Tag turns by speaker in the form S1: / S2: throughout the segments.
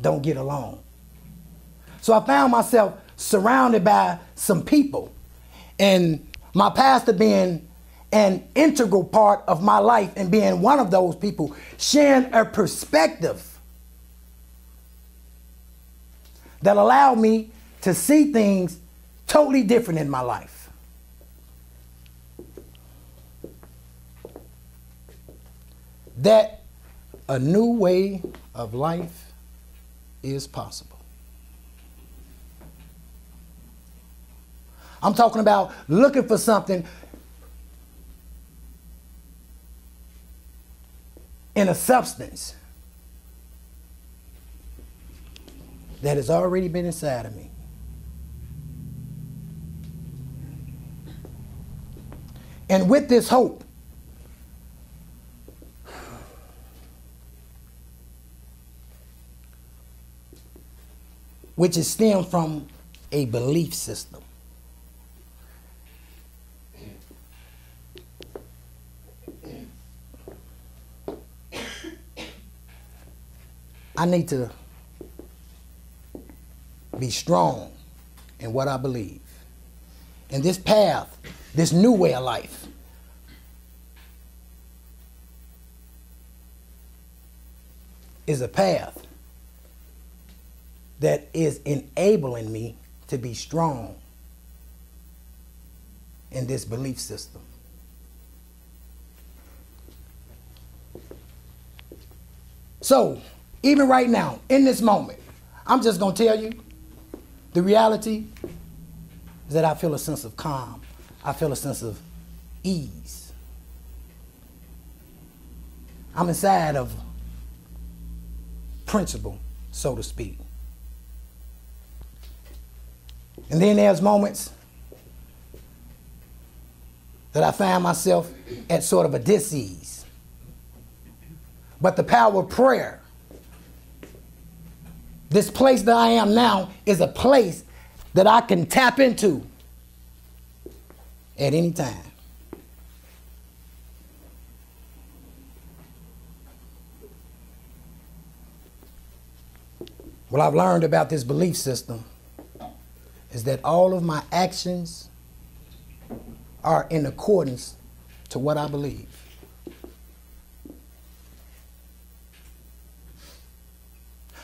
S1: don't get along. So I found myself surrounded by some people, and my pastor being an integral part of my life and being one of those people, sharing a perspective that allowed me to see things totally different in my life. That a new way of life is possible. I'm talking about looking for something in a substance that has already been inside of me. And with this hope, which is stemmed from a belief system. I need to be strong in what I believe. And this path, this new way of life, is a path that is enabling me to be strong in this belief system. So, even right now, in this moment, I'm just going to tell you the reality is that I feel a sense of calm. I feel a sense of ease. I'm inside of principle, so to speak. And then there's moments that I find myself at sort of a dis-ease. But the power of prayer, this place that I am now, is a place that I can tap into at any time. What I've learned about this belief system is that all of my actions are in accordance to what I believe.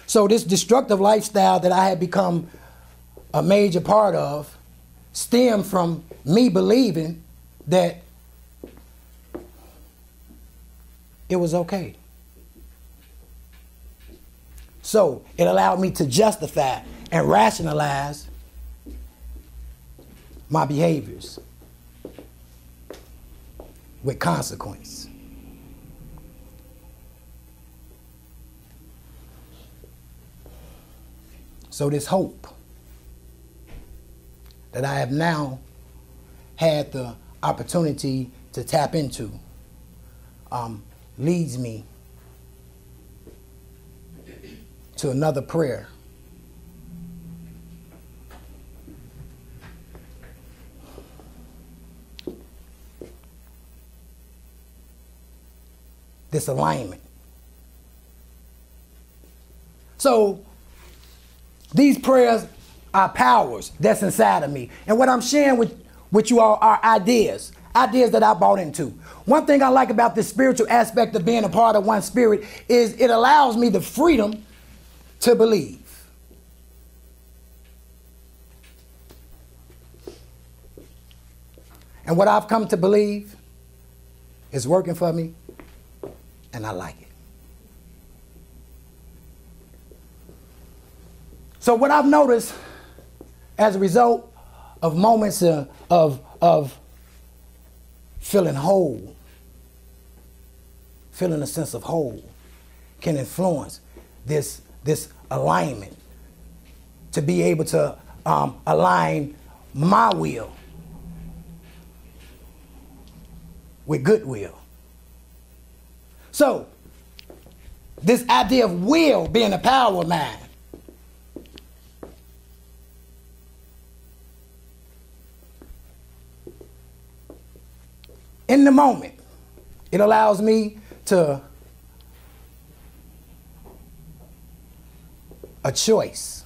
S1: So this destructive lifestyle that I had become a major part of stemmed from me believing that it was okay. So it allowed me to justify and rationalize my behaviors with consequence. So this hope that I have now had the opportunity to tap into leads me to another prayer. This alignment. So these prayers are powers that's inside of me. And what I'm sharing with you all are ideas that I bought into. One thing I like about this spiritual aspect of being a part of one spirit is it allows me the freedom to believe. And what I've come to believe is working for me, and I like it. So what I've noticed as a result of moments of feeling whole, feeling a sense of whole, can influence this alignment to be able to align my will with goodwill. So this idea of will being a power of mine, in the moment, it allows me to a choice.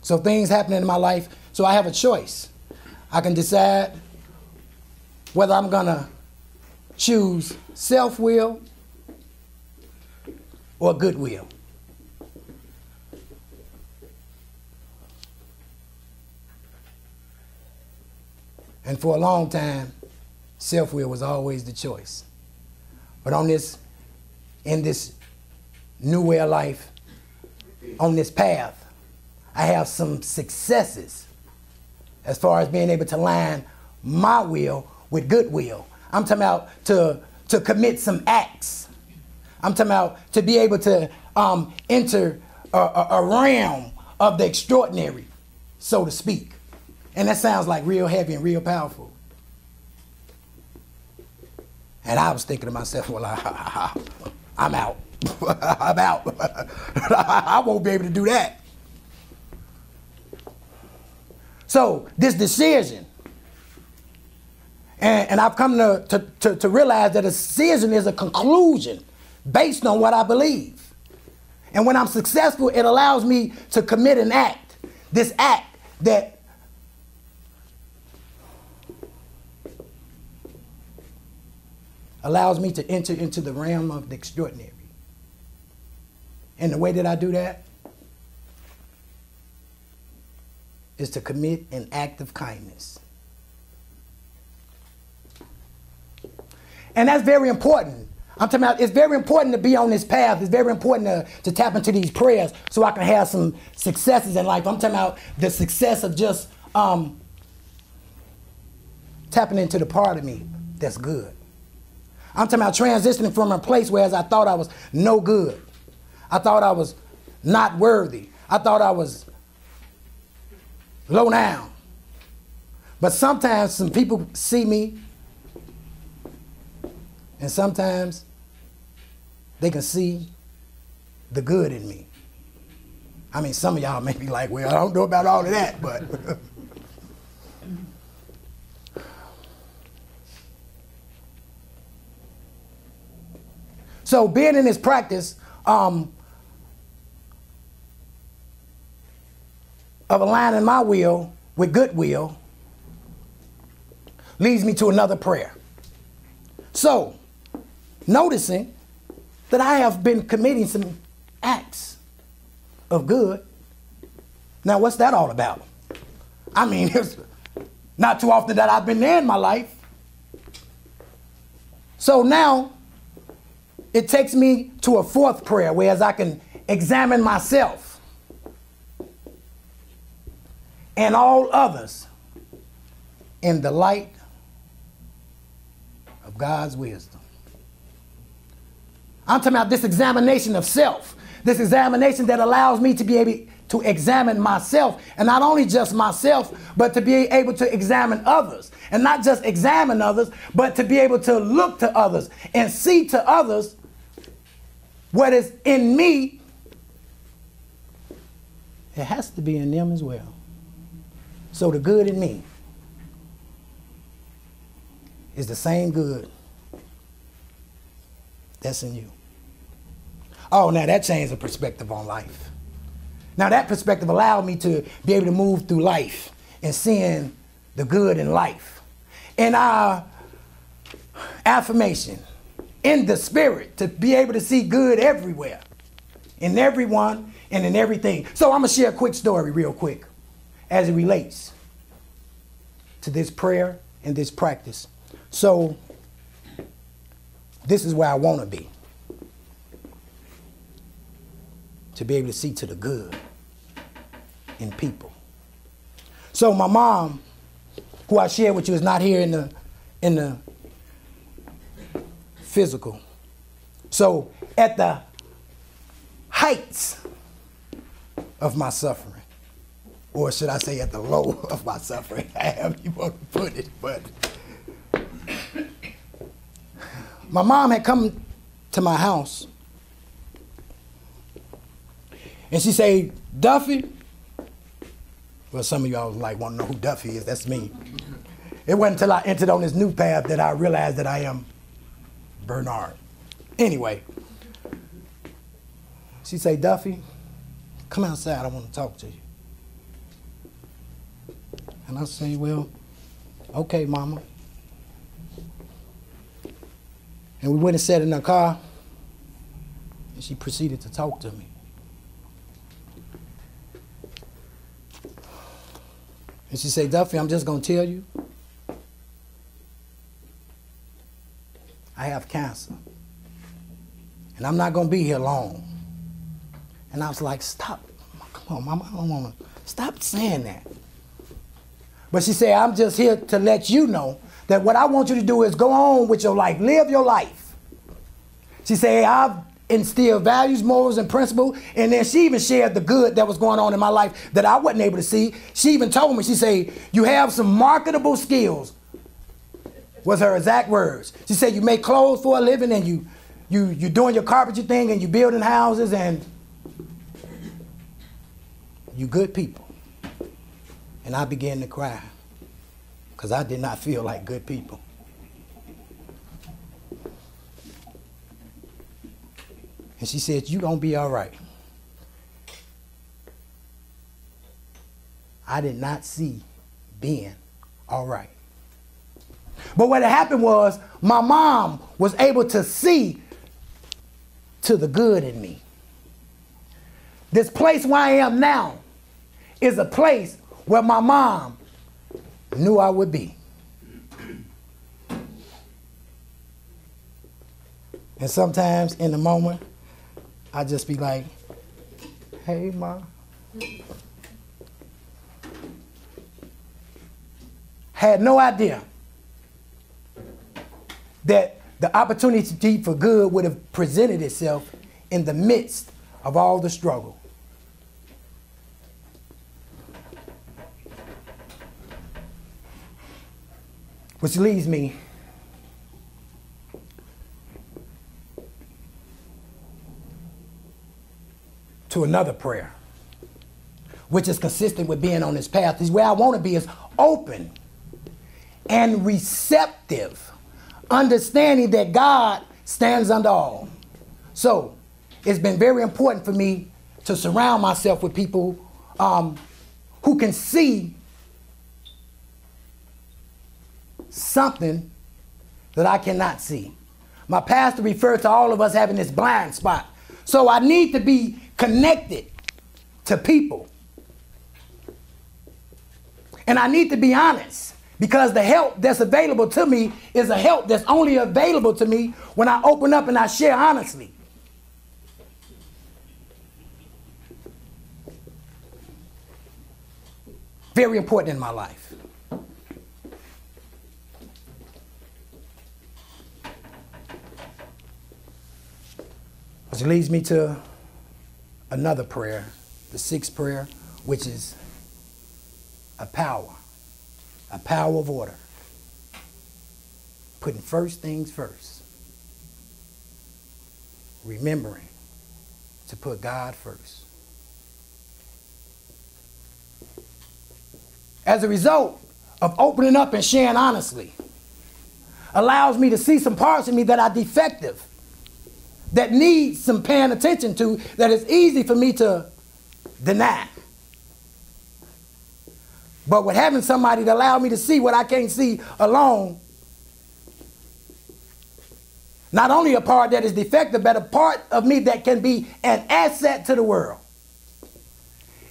S1: So things happen in my life, so I have a choice. I can decide whether I'm gonna choose self-will or goodwill. And for a long time, self-will was always the choice. But in this new way of life, on this path, I have some successes as far as being able to line my will with goodwill. I'm talking about to commit some acts. I'm talking about to be able to enter a realm of the extraordinary, so to speak. And that sounds like real heavy and real powerful. And I was thinking to myself, well, I'm out. I'm out. I won't be able to do that. So this decision, and I've come to realize that a decision is a conclusion based on what I believe. And when I'm successful, it allows me to commit an act. This act that allows me to enter into the realm of the extraordinary. And the way that I do that is to commit an act of kindness. And that's very important. I'm talking about it's very important to be on this path. It's very important to tap into these prayers so I can have some successes in life. I'm talking about the success of just tapping into the part of me that's good. I'm talking about transitioning from a place where I thought I was no good. I thought I was not worthy. I thought I was low down. But sometimes some people see me, and sometimes they can see the good in me. I mean, some of y'all may be like, well, I don't know about all of that, but so being in this practice of aligning my will with goodwill leads me to another prayer. So, noticing that I have been committing some acts of good. Now, what's that all about? I mean, it's not too often that I've been there in my life. So now, it takes me to a fourth prayer, whereas I can examine myself and all others in the light of God's wisdom. I'm talking about this examination of self, this examination that allows me to be able to examine myself, and not only just myself, but to be able to examine others. And not just examine others, but to be able to look to others and see to others what is in me. It has to be in them as well. So the good in me is the same good that's in you. Oh, now that changed the perspective on life. Now that perspective allowed me to be able to move through life and seeing the good in life. And our affirmation in the spirit to be able to see good everywhere, in everyone and in everything. So I'm going to share a quick story real quick as it relates to this prayer and this practice. So this is where I want to be able to see to the good in people. So my mom, who I shared with you, is not here in the physical. So at the heights of my suffering, or should I say at the low of my suffering, however you want to put it, but my mom had come to my house and she said, Duffy, well, some of y'all like want to know who Duffy is. That's me. It wasn't until I entered on this new path that I realized that I am Bernard. Anyway, she said, Duffy, come outside, I want to talk to you. And I say, well, okay, Mama. And we went and sat in her car, and she proceeded to talk to me. And she said, Duffy, I'm just going to tell you, I have cancer. And I'm not going to be here long. And I was like, stop. Come on, Mama, I don't want to. Stop saying that. But she said, I'm just here to let you know that what I want you to do is go on with your life. Live your life. She said, I've instilled values, morals, and principles. And then she even shared the good that was going on in my life that I wasn't able to see. She even told me, she said, you have some marketable skills, was her exact words. She said, you make clothes for a living, and you're doing your carpentry thing, and you're building houses, and you good people. And I began to cry because I did not feel like good people. And she said, you're going to be all right. I did not see being all right. But what had happened was my mom was able to see to the good in me. This place where I am now is a place where my mom knew I would be. And sometimes in the moment, I just be like, hey, Ma. Had no idea that the opportunity for good would have presented itself in the midst of all the struggle. Which leads me to another prayer, which is consistent with being on this path. Is where I want to be is open and receptive, understanding that God stands under all. So it's been very important for me to surround myself with people who can see something that I cannot see. My pastor referred to all of us having this blind spot. So I need to be connected to people. And I need to be honest, because the help that's available to me is a help that's only available to me when I open up and I share honestly. Very important in my life. Which leads me to another prayer, the sixth prayer, which is a power of order. Putting first things first. Remembering to put God first. As a result of opening up and sharing honestly, allows me to see some parts of me that are defective, that needs some paying attention to, that is easy for me to deny. But with having somebody to allow me to see what I can't see alone, not only a part that is defective, but a part of me that can be an asset to the world.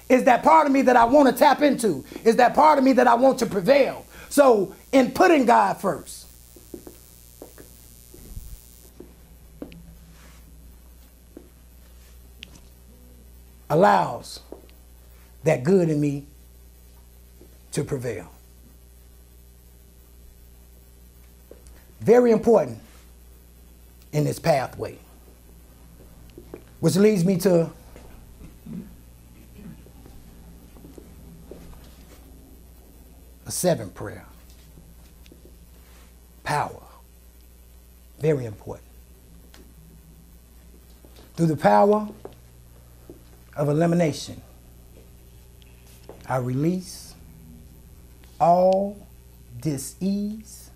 S1: Is that part of me that I want to tap into? Is that part of me that I want to prevail? So in putting God first, allows that good in me to prevail. Very important in this pathway. Which leads me to a seventh prayer. Power. Very important. Through the power of elimination, I release all dis-ease,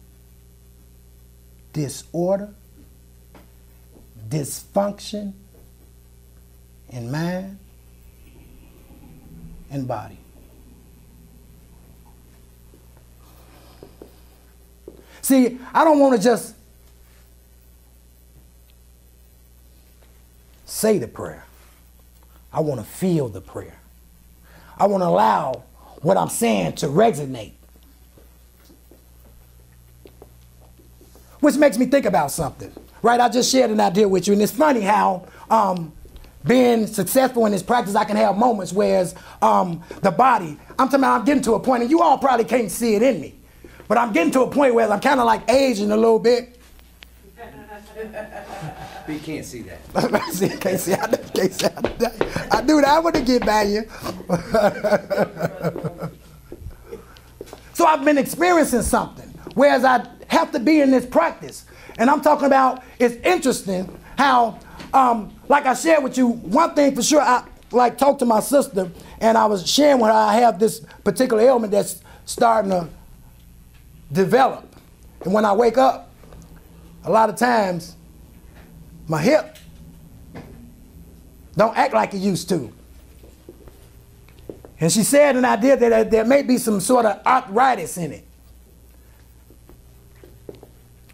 S1: disorder, dysfunction in mind, and body. See, I don't want to just say the prayer. I want to feel the prayer. I want to allow what I'm saying to resonate. Which makes me think about something, right? I just shared an idea with you, and it's funny how being successful in this practice, I can have moments where the body, I'm talking about I'm getting to a point, and you all probably can't see it in me, but I'm getting to a point where I'm kind of like aging a little bit.
S2: But you can't see that.
S1: Can't see. I do that. I want to get by you. So I've been experiencing something, whereas I have to be in this practice. And I'm talking about, it's interesting how, like I shared with you, one thing for sure, I like talked to my sister, and I was sharing with her I have this particular ailment that's starting to develop. And when I wake up, a lot of times, my hip don't act like it used to. And she said an idea that there may be some sort of arthritis in it.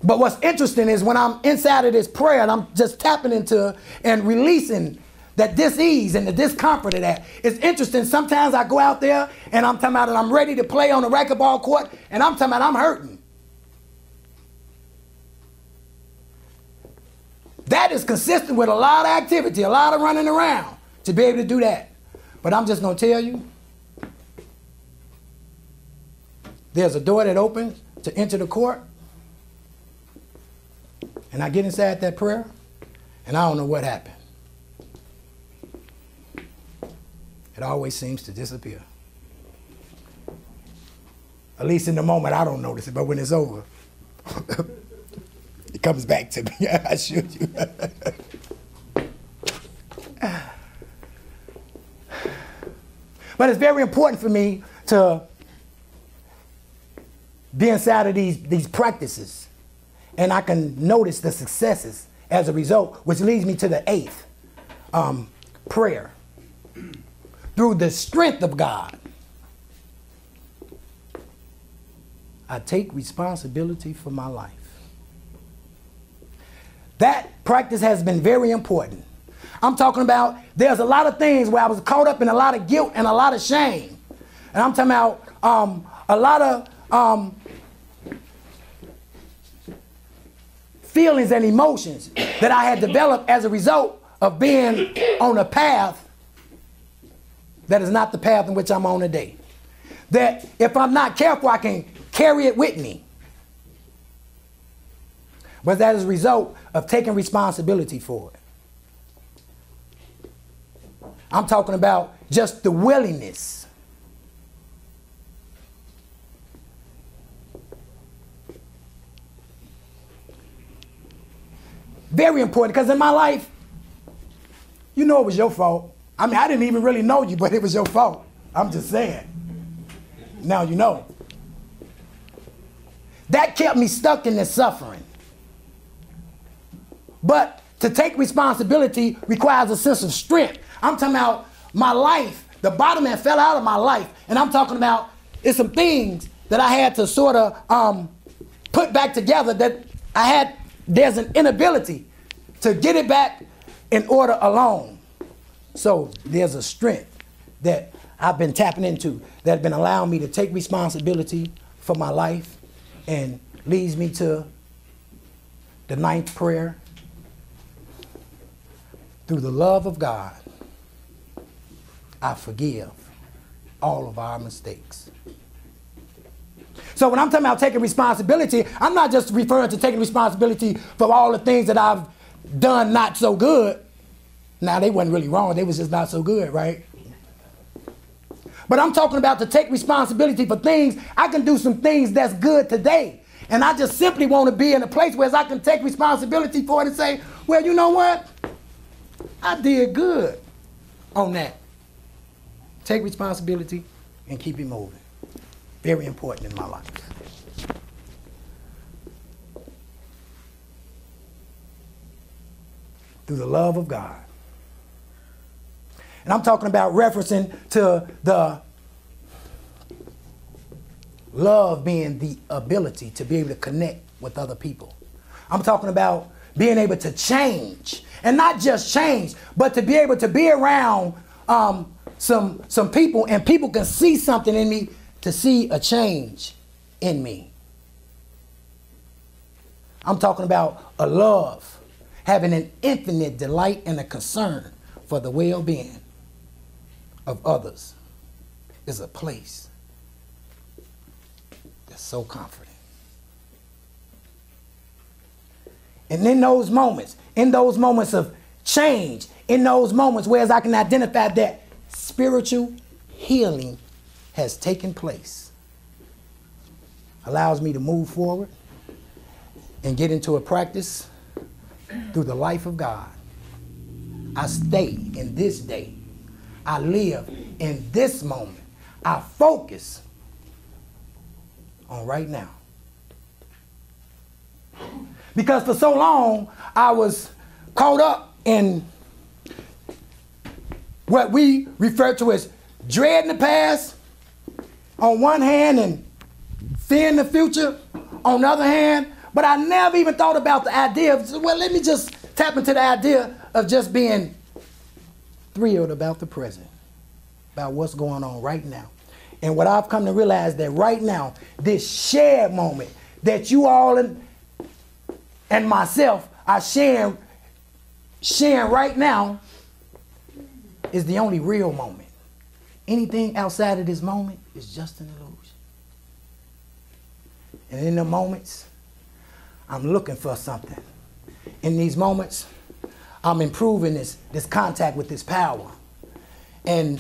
S1: But what's interesting is when I'm inside of this prayer and I'm just tapping into and releasing that dis-ease and the discomfort of that, it's interesting. Sometimes I go out there and I'm talking about it, I'm ready to play on the racquetball court, and I'm talking about I'm hurting. That is consistent with a lot of activity, a lot of running around to be able to do that. But I'm just going to tell you, there's a door that opens to enter the court, and I get inside that prayer, and I don't know what happened. It always seems to disappear. At least in the moment, I don't notice it, but when it's over, it comes back to me. I shoot you. But it's very important for me to be inside of these practices, and I can notice the successes as a result, which leads me to the 8th, prayer. Through the strength of God, I take responsibility for my life. That practice has been very important. I'm talking about there's a lot of things where I was caught up in a lot of guilt and a lot of shame. And I'm talking about a lot of feelings and emotions that I had developed as a result of being on a path that is not the path in which I'm on today. That if I'm not careful, I can carry it with me. But that is a result of taking responsibility for it. I'm talking about just the willingness. Very important, because in my life, you know it was your fault. I mean, I didn't even really know you, but it was your fault. I'm just saying. Now you know. That kept me stuck in this suffering. But to take responsibility requires a sense of strength. I'm talking about my life, the bottom that fell out of my life. And I'm talking about it's some things that I had to sort of put back together that there's an inability to get it back in order alone. So there's a strength that I've been tapping into that's been allowing me to take responsibility for my life, and leads me to the 9th prayer. Through the love of God, I forgive all of our mistakes. So when I'm talking about taking responsibility, I'm not just referring to taking responsibility for all the things that I've done not so good. Now, they wasn't really wrong. They was just not so good, right? But I'm talking about to take responsibility for things. I can do some things that's good today. And I just simply want to be in a place where I can take responsibility for it and say, well, you know what? I did good on that. Take responsibility and keep it moving. Very important in my life. Through the love of God. And I'm talking about referencing to the love being the ability to be able to connect with other people. I'm talking about being able to change, and not just change, but to be able to be around some people, and people can see something in me, to see a change in me. I'm talking about a love, having an infinite delight and a concern for the well-being of others is a place that's so comforting. And in those moments of change, in those moments where I can identify that spiritual healing has taken place, allows me to move forward and get into a practice through the life of God. I stay in this day. I live in this moment. I focus on right now. Because for so long, I was caught up in what we refer to as dreading the past on one hand and fearing the future on the other hand. But I never even thought about the idea of, well, let me just tap into the idea of just being thrilled about the present, about what's going on right now. And what I've come to realize, that right now, this shared moment that you all and myself are sharing right now is the only real moment. Anything outside of this moment is just an illusion. And in the moments, I'm looking for something. In these moments, I'm improving this contact with this power. And